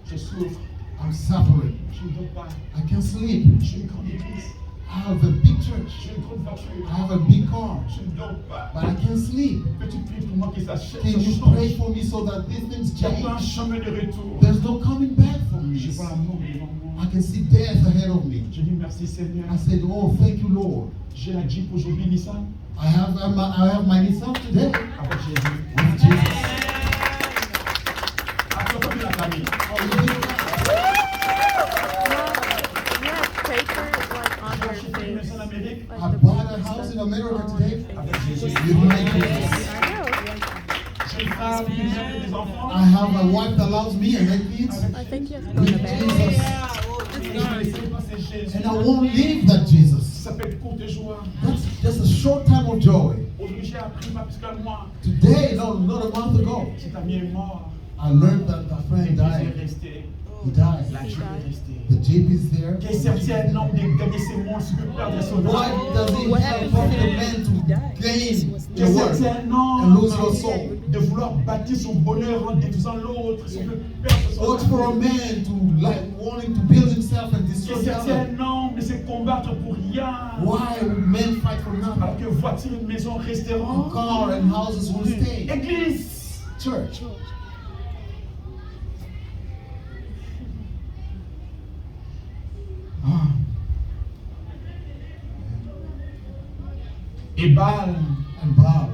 Speaker 3: Je souffre.
Speaker 2: I'm suffering.
Speaker 3: Je ne dors pas.
Speaker 2: I can't sleep.
Speaker 3: J'ai une grande église.
Speaker 2: I have a big church.
Speaker 3: J'ai une grande voiture.
Speaker 2: I have a big car.
Speaker 3: Je ne dors pas.
Speaker 2: But I can't sleep.
Speaker 3: Peux-tu prier pour moi que ça change?
Speaker 2: Can you pray for me so that these things
Speaker 3: Il n'y a pas un
Speaker 2: change?
Speaker 3: chemin de retour.
Speaker 2: There's no coming back for me.
Speaker 3: Je vois la mort devant moi.
Speaker 2: I can see death ahead of me.
Speaker 3: Je dis merci Seigneur.
Speaker 2: I said, oh, thank you, Lord.
Speaker 3: J'ai la Jeep aujourd'hui, Nissan.
Speaker 2: I have my Nissan today
Speaker 3: Avec Jésus.
Speaker 2: with Jesus.
Speaker 3: Applaudis la famille. J'ai acheté une maison en Amérique.
Speaker 2: I bought a house in America today
Speaker 3: Avec Jésus.
Speaker 2: with my Jesus.
Speaker 3: J'ai une femme qui nous aide des enfants.
Speaker 2: I have a wife that loves me and my kids
Speaker 4: I think you have to go in
Speaker 2: with
Speaker 4: the back.
Speaker 2: Jesus.
Speaker 3: Et je ne laisserai pas ces Jésus.
Speaker 2: And I won't leave that Jesus.
Speaker 3: Ça s'appelle courte joie.
Speaker 2: That's just a short time of joy.
Speaker 3: Aujourd'hui, j'ai appris, pas plus qu'un mois.
Speaker 2: Today, not a month ago,
Speaker 3: Cet ami est mort.
Speaker 2: I learned that my friend
Speaker 3: L'église est
Speaker 2: died.
Speaker 3: restée.
Speaker 2: He died.
Speaker 3: La Jeep est restée.
Speaker 2: The Jeep is there.
Speaker 3: Qu'un certain nombre de gagner ses mondes, ce que perdre son
Speaker 2: Why
Speaker 3: âme.
Speaker 2: does it
Speaker 4: What
Speaker 2: have
Speaker 4: happened
Speaker 2: from
Speaker 4: to
Speaker 2: the
Speaker 4: him?
Speaker 2: man to gain
Speaker 3: Qu'un
Speaker 2: the world
Speaker 3: certain
Speaker 2: and lose your
Speaker 3: nombre
Speaker 2: soul?
Speaker 3: de vouloir bâtir son bonheur en détruisant l'autre, ce que perdre son
Speaker 2: Or for a
Speaker 3: âme.
Speaker 2: man to like wanting to build himself and
Speaker 3: Qu'un
Speaker 2: destroy the
Speaker 3: certain
Speaker 2: other?
Speaker 3: nombre de se combattre pour rien.
Speaker 2: Why would men fight for
Speaker 3: Alors
Speaker 2: nothing?
Speaker 3: que voiture, maison,
Speaker 2: A
Speaker 3: restaurant.
Speaker 2: car and houses will stay.
Speaker 3: Église.
Speaker 2: Church. Ah.
Speaker 3: Et Baal
Speaker 2: And Baal,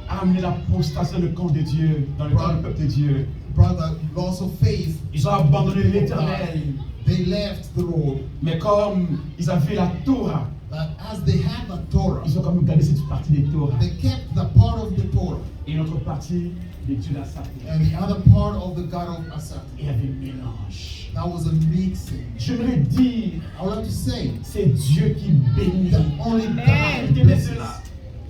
Speaker 3: a amené l'apostasio dans le camp de Dieu, dans le camp du peuple de Dieu.
Speaker 2: brother, loss of faith.
Speaker 3: Ils ont abandonné l'éternel.
Speaker 2: They left the Lord.
Speaker 3: Mais comme ils avaient la Torah,
Speaker 2: But as they had the Torah,
Speaker 3: ils ont quand même gardé cette partie des Torah.
Speaker 2: they kept the part of the Torah
Speaker 3: Et une autre partie de Dieu la Satan.
Speaker 2: and the other part of the God of Asaph.
Speaker 3: Et il y avait un mélange.
Speaker 2: That was a mixing.
Speaker 3: J'aimerais dire,
Speaker 2: I would like to say
Speaker 3: c'est Dieu qui bénit.
Speaker 2: that only God
Speaker 3: Retenez
Speaker 2: blesses.
Speaker 3: cela.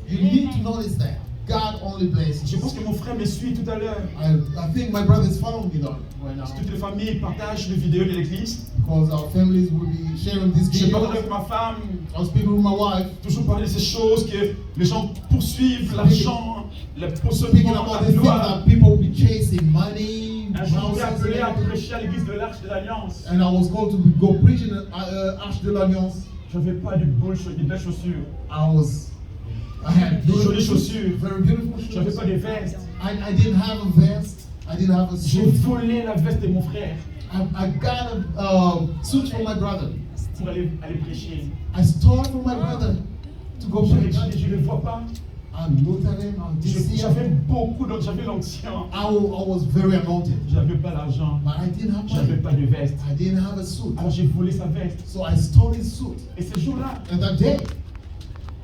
Speaker 2: You need to notice that God only blesses.
Speaker 3: Je pense que mon frère me suit tout à l'heure.
Speaker 2: I think my brother is following me now right now
Speaker 3: Toutes les familles partagent les vidéos de l'église.
Speaker 2: because our families will be sharing this
Speaker 3: Je parle
Speaker 2: video.
Speaker 3: avec ma femme,
Speaker 2: I was speaking with my wife,
Speaker 3: toujours parler de ces choses que les gens poursuivent l'argent, le
Speaker 2: speaking
Speaker 3: possédement,
Speaker 2: about
Speaker 3: la
Speaker 2: this thing
Speaker 3: gloire.
Speaker 2: that people will be chasing money,
Speaker 3: Un jour, j'ai
Speaker 2: houses,
Speaker 3: appelé à
Speaker 2: and
Speaker 3: prêcher à l'église de l'Arche de l'Alliance.
Speaker 2: I was called to go preaching at Arche de l'Alliance.
Speaker 3: Je n'avais pas de belles chaussures.
Speaker 2: I had beautiful
Speaker 3: Jolies chaussures.
Speaker 2: very beautiful
Speaker 3: Je n'avais
Speaker 2: shoes.
Speaker 3: pas de veste.
Speaker 2: I didn't have a vest. I didn't have a
Speaker 3: J'ai
Speaker 2: suit.
Speaker 3: volé la veste de mon frère
Speaker 2: I got a suit for my brother.
Speaker 3: pour aller prêcher.
Speaker 2: I stole from my brother to go
Speaker 3: Je
Speaker 2: preach.
Speaker 3: regardais, je ne le vois pas.
Speaker 2: I looked at him. I didn't see
Speaker 3: J'avais
Speaker 2: him.
Speaker 3: beaucoup, donc j'avais l'onction.
Speaker 2: I was very anointed,
Speaker 3: J'avais pas l'argent.
Speaker 2: but I didn't have
Speaker 3: J'avais
Speaker 2: money.
Speaker 3: pas de veste.
Speaker 2: I didn't have a suit.
Speaker 3: Alors j'ai volé sa veste.
Speaker 2: So I stole his suit.
Speaker 3: Et ce jour-là,
Speaker 2: And that day,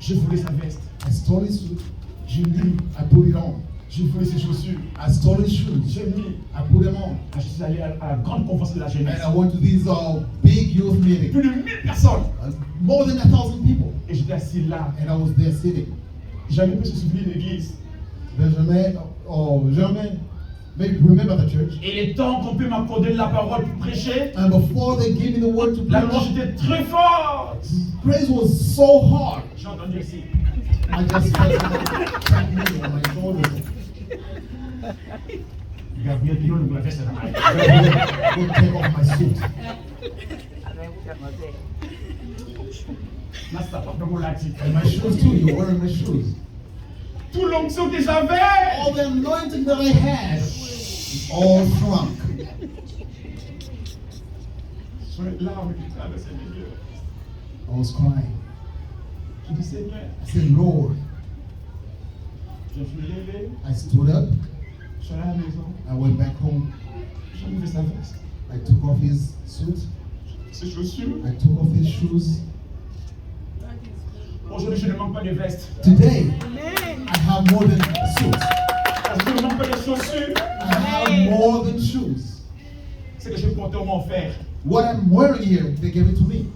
Speaker 3: j'ai volé sa veste.
Speaker 2: I stole his suit.
Speaker 3: J'ai mis.
Speaker 2: I put it on.
Speaker 3: J'ai volé ses chaussures.
Speaker 2: I stole his shoes.
Speaker 3: J'ai mis.
Speaker 2: I put them on.
Speaker 3: Je suis allé à la grande conférence de la jeunesse.
Speaker 2: And I went to these big youth meetings.
Speaker 3: Plus de 1000 personnes.
Speaker 2: More than 1,000 people.
Speaker 3: Et j'étais assis là.
Speaker 2: And I was there sitting.
Speaker 3: Jamais pu se souvenir de l'église.
Speaker 2: German, maybe remember the church.
Speaker 3: Et les temps qu'on peut m'accorder la parole pour prêcher,
Speaker 2: And before they gave me the word to
Speaker 3: la
Speaker 2: preach,
Speaker 3: louange était très forte.
Speaker 2: praise was so hard.
Speaker 3: J'ai entendu ici.
Speaker 2: I just felt tap me on my shoulders.
Speaker 3: Gabriel Pilon nous l'avait fait ça.
Speaker 2: Go take off my suit.
Speaker 3: Là, ça porte mon latin.
Speaker 2: And my shoes too. You're wearing my shoes.
Speaker 3: Tout l'onction que j'avais.
Speaker 2: All the anointing that I had, all shrunk.
Speaker 3: Je suis là, on est là, le Seigneur.
Speaker 2: I was crying.
Speaker 3: Je dis Seigneur,
Speaker 2: I said, Lord.
Speaker 3: je me suis levé,
Speaker 2: I stood up.
Speaker 3: je suis allé à la maison,
Speaker 2: I went back home.
Speaker 3: j'ai enlevé sa veste,
Speaker 2: I took off his suit.
Speaker 3: ses chaussures.
Speaker 2: I took off his shoes.
Speaker 3: Aujourd'hui, je ne manque pas de veste.
Speaker 2: Today, I have more than a suit.
Speaker 3: Je ne manque pas de chaussures.
Speaker 2: I have more than shoes.
Speaker 3: C'est que je porte au mon frère.
Speaker 2: What I'm wearing here, they gave it to me.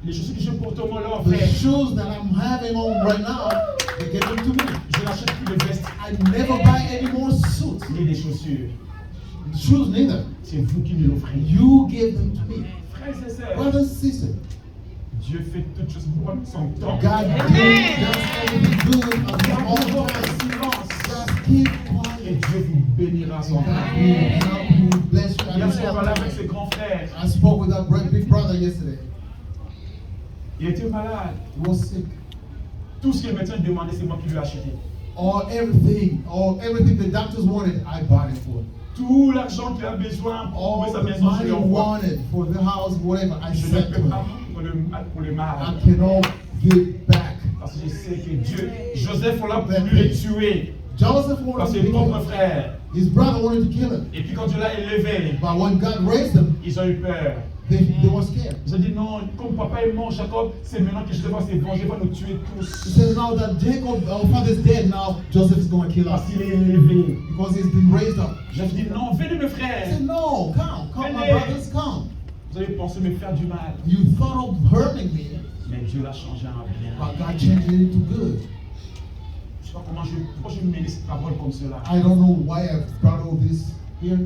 Speaker 3: Les chaussures que je porte au mon leur
Speaker 2: The
Speaker 3: frère.
Speaker 2: shoes that I'm having on right now, they gave them to me.
Speaker 3: Je n'achète plus de veste
Speaker 2: I never buy any more suits.
Speaker 3: ni des chaussures.
Speaker 2: Shoes neither.
Speaker 3: C'est vous qui me l'offrez.
Speaker 2: You gave them to me.
Speaker 3: Frères et sœurs,
Speaker 2: Brothers and sisters,
Speaker 3: Dieu fait toutes choses pour son temps.
Speaker 2: God does everything good of his own
Speaker 3: Gardez
Speaker 2: time.
Speaker 3: silence.
Speaker 2: Just keep
Speaker 3: Et
Speaker 2: quiet.
Speaker 3: Dieu vous bénira son
Speaker 2: God
Speaker 3: temps.
Speaker 2: will help you, bless you.
Speaker 3: Hier,
Speaker 2: at
Speaker 3: j'ai
Speaker 2: your
Speaker 3: parlé avec
Speaker 2: time.
Speaker 3: ses grands frères.
Speaker 2: I spoke with our big brother yesterday.
Speaker 3: Il était malade.
Speaker 2: He was sick.
Speaker 3: Tout ce que le médecin demandait, c'est moi qui lui ai acheté.
Speaker 2: Everything the doctors wanted, I bought it for.
Speaker 3: Tout l'argent qu'il a besoin pour
Speaker 2: All
Speaker 3: trouver sa
Speaker 2: the
Speaker 3: maison, je
Speaker 2: money
Speaker 3: lui envoie.
Speaker 2: wanted for the house, whatever, I
Speaker 3: Je ne
Speaker 2: sent
Speaker 3: peux
Speaker 2: to
Speaker 3: pas
Speaker 2: him.
Speaker 3: pour le
Speaker 2: I
Speaker 3: mal.
Speaker 2: cannot give back.
Speaker 3: Parce que je sais que Dieu, Joseph, on l'a voulu le tuer.
Speaker 2: Joseph
Speaker 3: Parce
Speaker 2: wanted
Speaker 3: que
Speaker 2: to
Speaker 3: ses
Speaker 2: kill
Speaker 3: propres
Speaker 2: him.
Speaker 3: frères.
Speaker 2: His brother wanted to kill him.
Speaker 3: Et puis quand Dieu l'a élevé,
Speaker 2: But when God raised him,
Speaker 3: ils ont eu peur.
Speaker 2: they were scared.
Speaker 3: Ils ont dit non, comme papa est mort, Jacob, c'est maintenant que je devrais se venger, il va nous tuer
Speaker 2: He
Speaker 3: tous.
Speaker 2: says now that Jacob, our father, is dead, now Joseph is going to kill us
Speaker 3: Parce qu'il est élevé.
Speaker 2: because he's been raised up.
Speaker 3: Je dis non, venez mes
Speaker 2: He
Speaker 3: frères.
Speaker 2: said, no, come, my brothers, come.
Speaker 3: Vous avez pensé me faire du mal.
Speaker 2: You thought of hurting me,
Speaker 3: Mais Dieu l'a changé en bien.
Speaker 2: but God changed it into good.
Speaker 3: Je sais pas pourquoi je mêle cette parole comme cela.
Speaker 2: I don't know why I brought all this here,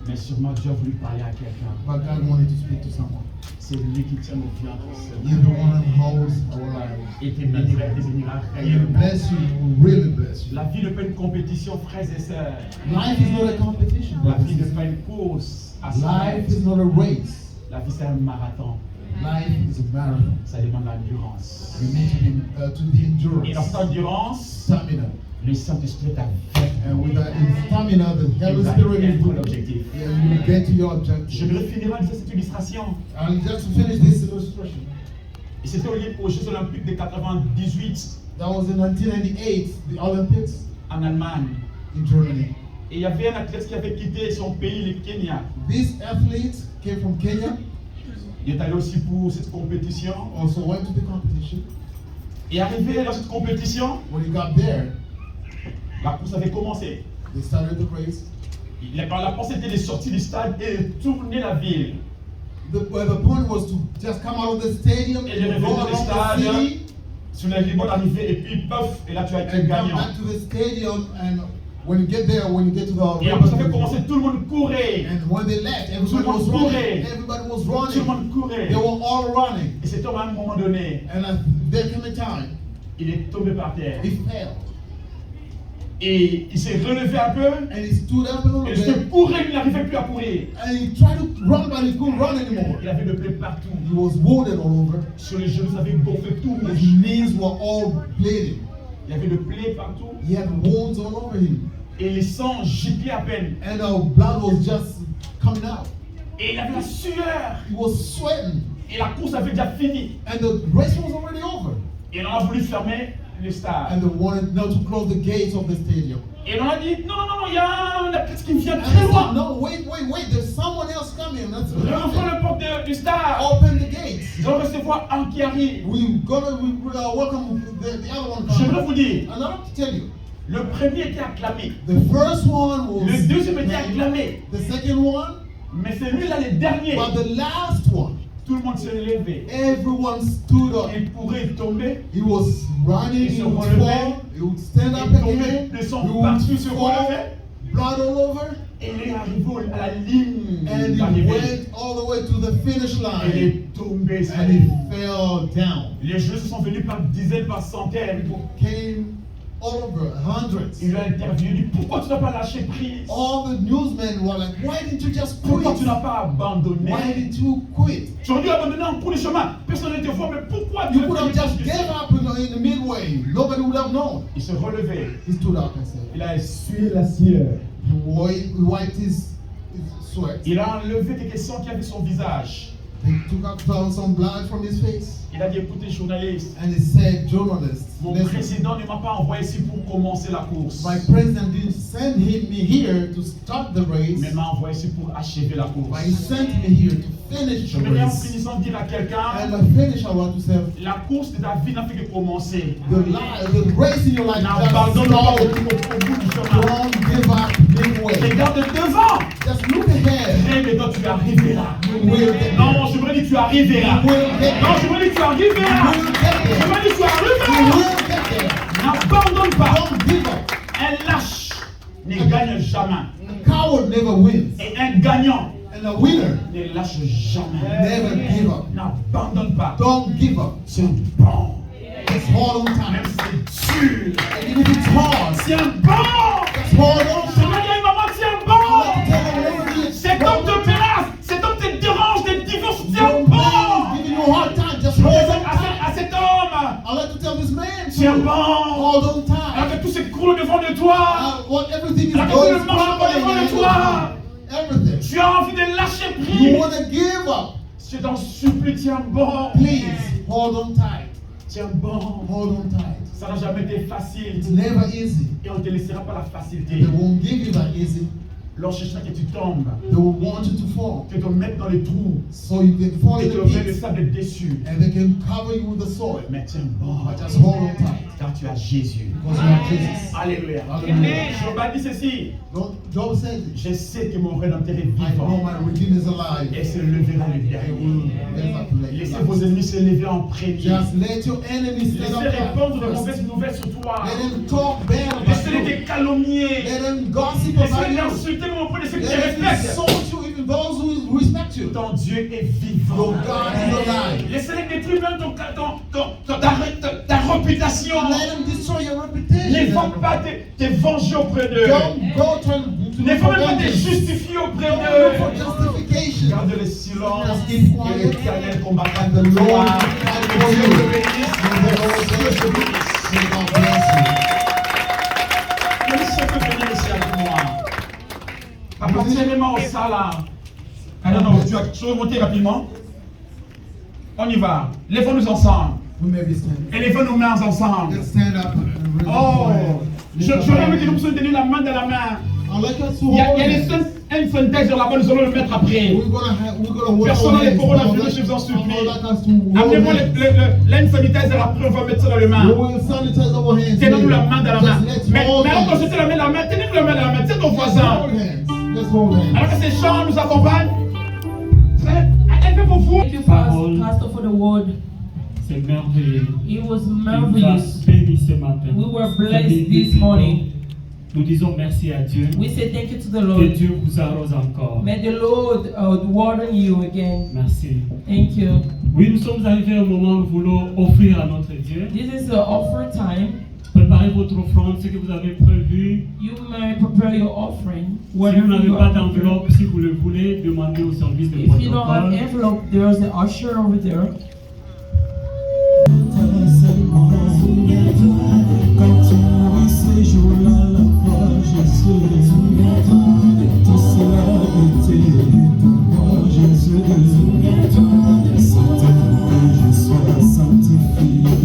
Speaker 3: Mais sûrement Dieu a voulu parler à quelqu'un.
Speaker 2: but God wanted to speak to someone.
Speaker 3: C'est lui qui tient nos vies entre ses
Speaker 2: He's the
Speaker 3: mains.
Speaker 2: one that holds our lives.
Speaker 3: Et te bénira, te bénira
Speaker 2: He will
Speaker 3: réellement.
Speaker 2: bless you, he will really bless you.
Speaker 3: La vie n'est pas une compétition, frères et sœurs.
Speaker 2: Life is not a competition,
Speaker 3: La
Speaker 2: brothers
Speaker 3: vie
Speaker 2: and
Speaker 3: n'est
Speaker 2: sisters.
Speaker 3: pas une course à
Speaker 2: Life is
Speaker 3: s'arrêter.
Speaker 2: not a race.
Speaker 3: La vie c'est un marathon.
Speaker 2: Life is a marathon.
Speaker 3: Ça demande l'endurance.
Speaker 2: You need to be
Speaker 3: Et dans
Speaker 2: endurance,
Speaker 3: cette endurance,
Speaker 2: stamina.
Speaker 3: le Saint-Esprit est
Speaker 2: And with
Speaker 3: avec
Speaker 2: that stamina, the
Speaker 3: nous.
Speaker 2: Holy
Speaker 3: Il va
Speaker 2: Spirit is
Speaker 3: atteindre
Speaker 2: with you.
Speaker 3: l'objectif.
Speaker 2: Yeah, you will get to your
Speaker 3: Je
Speaker 2: objective.
Speaker 3: voudrais finir avec cette illustration.
Speaker 2: And just to finish this illustration,
Speaker 3: Et c'était aux Jeux Olympiques de 98
Speaker 2: that was in 1998, the Olympics
Speaker 3: en Allemagne.
Speaker 2: in Germany.
Speaker 3: Et il y avait un athlète qui avait quitté son pays, le Kenya.
Speaker 2: This athlete came from Kenya,
Speaker 3: Il est allé aussi pour cette compétition.
Speaker 2: also went to the competition.
Speaker 3: Et arrivé dans cette compétition,
Speaker 2: When he got there,
Speaker 3: la course avait commencé.
Speaker 2: they started the race.
Speaker 3: La course était de sortir du stade et tourner la ville.
Speaker 2: The point was to just come out of the stadium
Speaker 3: Et de
Speaker 2: and go
Speaker 3: revenir au
Speaker 2: around the
Speaker 3: stade
Speaker 2: city
Speaker 3: sur les bonnes arrivées et puis paf, et là tu as été
Speaker 2: and come
Speaker 3: gagnant.
Speaker 2: back to the stadium. And when you get there, when you get to the
Speaker 3: Et après ça fait commencer, tout le monde courait.
Speaker 2: and when they left, everybody
Speaker 3: Tout le
Speaker 2: was
Speaker 3: monde
Speaker 2: running.
Speaker 3: courait.
Speaker 2: Everybody was
Speaker 3: Tout le
Speaker 2: running.
Speaker 3: monde courait.
Speaker 2: They were all running.
Speaker 3: Et cet homme à un moment donné,
Speaker 2: And there came a time
Speaker 3: il est tombé par terre.
Speaker 2: he fell.
Speaker 3: Et il s'est relevé un peu.
Speaker 2: And he stood up a little
Speaker 3: Et ce
Speaker 2: bit.
Speaker 3: courait, il n'arrivait plus à courir.
Speaker 2: And he tried to run, but he couldn't run anymore.
Speaker 3: Il avait des plaies partout.
Speaker 2: He was wounded all over.
Speaker 3: Sur les genoux, ça avait gonflé tout
Speaker 2: His
Speaker 3: rouge.
Speaker 2: knees were all bleeding.
Speaker 3: Il y avait des plaies partout.
Speaker 2: He had wounds all over him.
Speaker 3: Et les sangs giclaient à peine.
Speaker 2: And blood was just coming out.
Speaker 3: Et il avait la sueur.
Speaker 2: He was sweating.
Speaker 3: Et la course avait déjà fini.
Speaker 2: And the race was already over.
Speaker 3: Et on a voulu fermer le stade.
Speaker 2: And they wanted now to close the gates of the stadium.
Speaker 3: Et on a dit, non, non, non, il y a un athlète qui vient
Speaker 2: And
Speaker 3: très
Speaker 2: they
Speaker 3: loin.
Speaker 2: said, no, wait, there's someone else coming. That's
Speaker 3: Ouvrons la porte du stade.
Speaker 2: Open the gates.
Speaker 3: Ils vont recevoir un qui arrive.
Speaker 2: We're gonna welcome the other one
Speaker 3: J'aimerais
Speaker 2: coming.
Speaker 3: vous dire,
Speaker 2: And I have to tell you,
Speaker 3: Le premier était acclamé.
Speaker 2: The first one was
Speaker 3: Le deuxième était
Speaker 2: named.
Speaker 3: acclamé.
Speaker 2: The second one,
Speaker 3: Mais celui-là, le dernier,
Speaker 2: but the last one,
Speaker 3: tout le monde s'est levé.
Speaker 2: everyone stood up.
Speaker 3: Il pourrait tomber.
Speaker 2: He was running,
Speaker 3: Il se
Speaker 2: he would
Speaker 3: relevait.
Speaker 2: fall, he would stand up
Speaker 3: Il tombait
Speaker 2: again,
Speaker 3: de
Speaker 2: he
Speaker 3: son
Speaker 2: would
Speaker 3: partout, se
Speaker 2: fall,
Speaker 3: relevait.
Speaker 2: blood all over,
Speaker 3: Et il est arrivé à la ligne
Speaker 2: and he
Speaker 3: d'arrivée.
Speaker 2: went all the way to the finish
Speaker 3: Il
Speaker 2: line,
Speaker 3: est tombé.
Speaker 2: and he fell down.
Speaker 3: Les Juifs sont venus par dizaines, par centaines.
Speaker 2: People came all over, hundreds.
Speaker 3: Il a interviewé, il dit pourquoi tu n'as pas lâché prise?
Speaker 2: All the newsmen were like, why didn't you just
Speaker 3: Pourquoi tu
Speaker 2: quit?
Speaker 3: n'as pas abandonné?
Speaker 2: Why didn't you quit?
Speaker 3: Tu aurais dû abandonner en cours de chemin. Personne ne te voit, mais pourquoi tu
Speaker 2: You could
Speaker 3: as
Speaker 2: have just gave up in the midway. Nobody would have known.
Speaker 3: Il se relevait.
Speaker 2: He stood up and said,
Speaker 3: Il a essuyé la sueur.
Speaker 2: he wiped his sweat.
Speaker 3: Il a enlevé quelques sangs qui avaient son visage.
Speaker 2: He took out some blood from his face.
Speaker 3: Il a dit écoutez, journaliste,
Speaker 2: And he said, journalists,
Speaker 3: mon
Speaker 2: listen,
Speaker 3: président ne m'a pas envoyé ici pour commencer la course,
Speaker 2: my president didn't send me here to start the race,
Speaker 3: mais m'a envoyé ici pour achever la course.
Speaker 2: but he sent me here to finish
Speaker 3: Je
Speaker 2: the
Speaker 3: voudrais en
Speaker 2: race.
Speaker 3: finissant dire à quelqu'un,
Speaker 2: And I finish, I want to say,
Speaker 3: la course de ta vie n'a fait que commencer.
Speaker 2: the race in your life just
Speaker 3: N'abandonne pas au
Speaker 2: started.
Speaker 3: bout du chemin.
Speaker 2: Don't give up midway.
Speaker 3: Regarde devant.
Speaker 2: Just look ahead.
Speaker 3: Mais toi, tu arriveras.
Speaker 2: You will get there.
Speaker 3: Non, je me dis tu arriveras.
Speaker 2: You will get
Speaker 3: Non,
Speaker 2: there.
Speaker 3: je me dis tu
Speaker 2: You
Speaker 3: arriveras.
Speaker 2: will get
Speaker 3: Je
Speaker 2: there.
Speaker 3: me dis tu
Speaker 2: You
Speaker 3: arriveras.
Speaker 2: will get there.
Speaker 3: N'abandonne pas.
Speaker 2: Don't give up.
Speaker 3: Un lâche ne gagne jamais.
Speaker 2: A coward never wins.
Speaker 3: Et un gagnant
Speaker 2: And a winner
Speaker 3: ne lâche jamais.
Speaker 2: never give up.
Speaker 3: N'abandonne pas.
Speaker 2: Don't give up.
Speaker 3: C'est bon.
Speaker 2: Just hold on
Speaker 3: Même
Speaker 2: tight.
Speaker 3: si c'est dur.
Speaker 2: And even if it's hard,
Speaker 3: C'est bon.
Speaker 2: just hold on
Speaker 3: Je
Speaker 2: tight.
Speaker 3: me dis maman, c'est
Speaker 2: I like to
Speaker 3: bon.
Speaker 2: tell everybody,
Speaker 3: Cet homme te menace. Cet homme te dérange, te divorce. C'est
Speaker 2: your
Speaker 3: bon.
Speaker 2: man is giving you a hard time. Just
Speaker 3: Je
Speaker 2: hold
Speaker 3: dis
Speaker 2: on tight.
Speaker 3: à cet homme.
Speaker 2: I like to tell this man,
Speaker 3: Tiens bon.
Speaker 2: hold on tight.
Speaker 3: Alors que tout s'écroule devant de toi.
Speaker 2: What everything is
Speaker 3: Alors que tout
Speaker 2: going
Speaker 3: le monde est devant de toi.
Speaker 2: everything.
Speaker 3: Tu as envie de lâcher
Speaker 2: You
Speaker 3: prise.
Speaker 2: want to give up?
Speaker 3: Je t'en supplie, tiens bon.
Speaker 2: Please hold on tight.
Speaker 3: Tiens bon.
Speaker 2: Hold on tight.
Speaker 3: Ça n'a jamais été facile.
Speaker 2: It's never easy.
Speaker 3: Et on ne te laissera pas la facilité.
Speaker 2: They won't give you that easy.
Speaker 3: L'on cherchera que tu tombes.
Speaker 2: They will want you to fall,
Speaker 3: Que te mettre dans les trous.
Speaker 2: so you can fall
Speaker 3: Et
Speaker 2: in
Speaker 3: te
Speaker 2: the
Speaker 3: mettre le
Speaker 2: pit,
Speaker 3: sable déçu.
Speaker 2: and they can cover you with the soil.
Speaker 3: Mais tiens bon.
Speaker 2: But just hold on tight,
Speaker 3: Car tu as Jésus.
Speaker 2: because you have Jesus.
Speaker 3: Alléluia.
Speaker 2: Hallelujah.
Speaker 3: Job a dit ceci.
Speaker 2: Job said it.
Speaker 3: Je sais que mon Rédempteur est
Speaker 2: I know
Speaker 3: vivant.
Speaker 2: my Redeemer is alive.
Speaker 3: Et se levera le
Speaker 2: He
Speaker 3: dernier.
Speaker 2: will raise up late.
Speaker 3: Laissez vos ennemis se lever en premier.
Speaker 2: Just let your enemies stand
Speaker 3: Laissez
Speaker 2: up
Speaker 3: répandre de
Speaker 2: first.
Speaker 3: mauvaises nouvelles sur toi.
Speaker 2: Let them talk bad about
Speaker 3: Laissez-les
Speaker 2: you.
Speaker 3: te calomnier.
Speaker 2: Let them gossip about
Speaker 3: Laissez-les
Speaker 2: you.
Speaker 3: insulter même auprès de ceux qui te
Speaker 2: Let them
Speaker 3: respectent.
Speaker 2: insult you, even those who respect you.
Speaker 3: Ton Dieu est vivant.
Speaker 2: Your God is alive.
Speaker 3: Laissez-les détruire même ta réputation.
Speaker 2: Let them destroy your
Speaker 3: Ne
Speaker 2: reputation.
Speaker 3: faut pas te venger auprès d'eux.
Speaker 2: Don't go try to
Speaker 3: Ne faut même pas te
Speaker 2: vengeance.
Speaker 3: justifier auprès
Speaker 2: Don't look for
Speaker 3: d'eux.
Speaker 2: justification.
Speaker 3: Garde le silence.
Speaker 2: Just keep quiet.
Speaker 3: Et l'Éternel combattra
Speaker 2: And
Speaker 3: pour
Speaker 2: the Lord
Speaker 3: toi.
Speaker 2: will fight for
Speaker 3: Dieu
Speaker 2: you.
Speaker 3: te bénisse.
Speaker 2: And the Lord
Speaker 3: Dieu te
Speaker 2: bless you.
Speaker 3: bénisse.
Speaker 2: May God bless you.
Speaker 3: Même si on peut venir ici avec moi. Appartiennement au salat. Ah non, non, tu vas remonter rapidement. On y va. Lèvons-nous ensemble.
Speaker 2: We may be standing.
Speaker 3: Et lèvons nos mains ensemble.
Speaker 2: Let's stand up and raise
Speaker 3: Oh,
Speaker 2: our hand.
Speaker 3: j'aurais aimé que nous puissions tenir la main dans la main.
Speaker 2: I'd like us to
Speaker 3: Il y a
Speaker 2: hold
Speaker 3: les
Speaker 2: hands.
Speaker 3: un sanitizer là-bas, nous allons le mettre après.
Speaker 2: We're gonna hold
Speaker 3: Personne n'a les
Speaker 2: hands.
Speaker 3: coronavirus, je vous en supplie.
Speaker 2: I'd like us to hold
Speaker 3: Amenez-moi
Speaker 2: hands.
Speaker 3: l'hand sanitizer après, on va mettre ça dans les
Speaker 2: We
Speaker 3: mains.
Speaker 2: will sanitize our hands.
Speaker 3: Tenez-nous la main dans la main.
Speaker 2: Just let's
Speaker 3: Mais
Speaker 2: hold
Speaker 3: alors quand
Speaker 2: hands.
Speaker 3: je te la main dans la main, tenez-nous la main dans la main. C'est ton
Speaker 2: Let's
Speaker 3: voisin.
Speaker 2: hold hands. Let's hold hands.
Speaker 3: Alors que ces chants nous accompagnent, élevez-vous vous.
Speaker 1: Thank you,
Speaker 4: Parole.
Speaker 1: Pastor, for the word.
Speaker 4: C'est merveilleux.
Speaker 1: It was
Speaker 4: Il nous a
Speaker 1: marvelous.
Speaker 4: bénis ce matin.
Speaker 1: We were
Speaker 4: C'est
Speaker 1: blessed
Speaker 4: béni.
Speaker 1: this morning.
Speaker 4: Nous disons merci à Dieu.
Speaker 1: We say thank you to the
Speaker 4: Que
Speaker 1: Lord.
Speaker 4: Dieu vous arrose encore.
Speaker 1: May the Lord water you again.
Speaker 4: Merci.
Speaker 1: Thank you.
Speaker 4: Oui, nous sommes arrivés au moment où nous voulons offrir à notre Dieu.
Speaker 1: This is the offer time.
Speaker 4: Préparez votre offrande, ce que vous avez prévu.
Speaker 1: You may prepare your offering.
Speaker 4: Si vous n'avez
Speaker 1: you
Speaker 4: pas
Speaker 1: are prepared.
Speaker 4: d'enveloppe, si vous le voulez, demandez au service de
Speaker 1: If you don't have
Speaker 4: protocole.
Speaker 1: envelope, there's an usher over there.